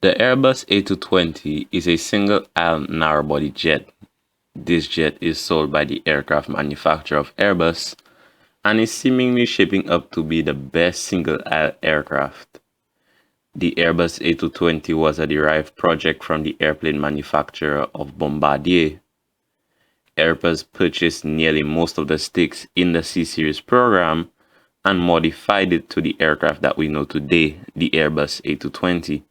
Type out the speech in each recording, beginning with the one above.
The Airbus A220 is a single-aisle narrow-body jet. This jet is sold by the aircraft manufacturer of Airbus and is seemingly shaping up to be the best single-aisle aircraft. The Airbus A220 was a derived project from the airplane manufacturer of Bombardier. Airbus purchased nearly most of the stakes in the C-Series program and modified it to the aircraft that we know today, the Airbus A220.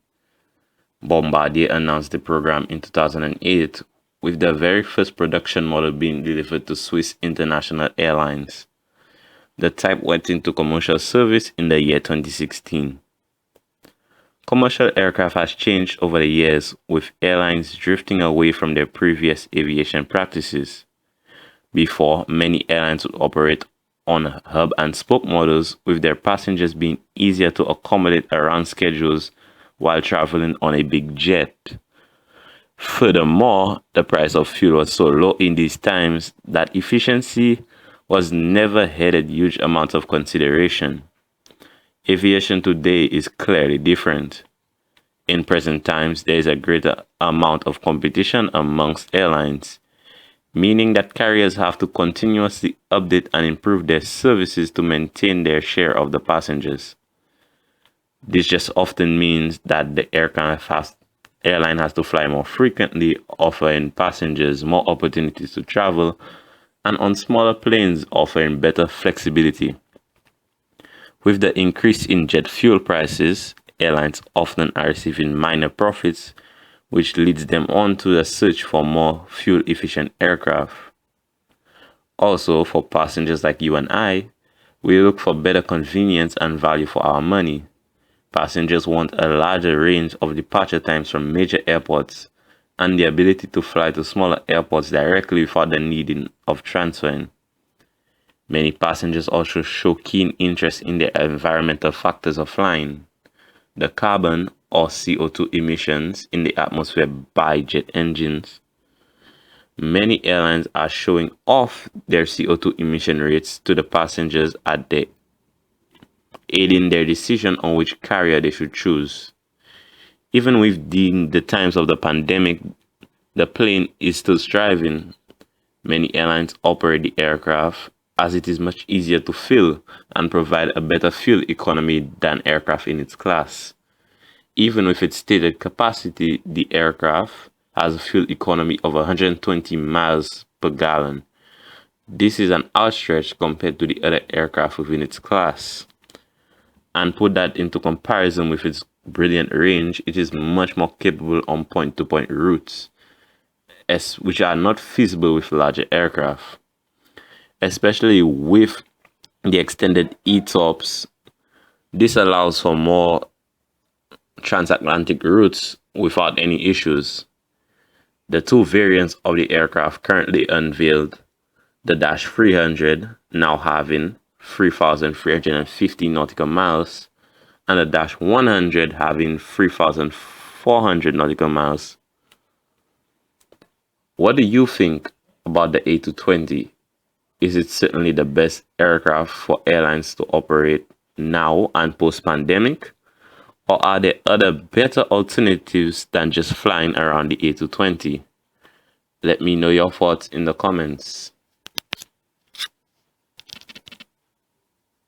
Bombardier announced the program in 2008, with the very first production model being delivered to Swiss International Airlines. The type went into commercial service in the year 2016. Commercial aircraft has changed over the years, with airlines drifting away from their previous aviation practices. Before, many airlines would operate on hub and spoke models, with their passengers being easier to accommodate around schedules while traveling on a big jet. Furthermore, the price of fuel was so low in these times that efficiency was never headed huge amounts of consideration. Aviation today is clearly different. In present times, there is a greater amount of competition amongst airlines, meaning that carriers have to continuously update and improve their services to maintain their share of the passengers. This just often means that the airline has to fly more frequently, offering passengers more opportunities to travel, and on smaller planes offering better flexibility. With the increase in jet fuel prices, airlines often are receiving minor profits, which leads them on to the search for more fuel-efficient aircraft. Also, for passengers like you and I, we look for better convenience and value for our money. Passengers want a larger range of departure times from major airports and the ability to fly to smaller airports directly without the needing of transferring. Many passengers also show keen interest in the environmental factors of flying. The carbon or CO2 emissions in the atmosphere by jet engines. Many airlines are showing off their CO2 emission rates to the passengers at the aiding their decision on which carrier they should choose. Even within the times of the pandemic, the plane is still striving. Many airlines operate the aircraft as it is much easier to fill and provide a better fuel economy than aircraft in its class. Even with its stated capacity, the aircraft has a fuel economy of 120 miles per gallon. This is an outstretch compared to the other aircraft within its class. And put that into comparison with its brilliant range, it is much more capable on point-to-point routes, which are not feasible with larger aircraft. Especially with the extended ETOPS, this allows for more transatlantic routes without any issues. The two variants of the aircraft currently unveiled, the Dash 300 now having 3,350 nautical miles, and the Dash 100 having 3,400 nautical miles. What do you think about the A220? Is it certainly the best aircraft for airlines to operate now and post-pandemic? Or are there other better alternatives than just flying around the A220? Let me know your thoughts in the comments.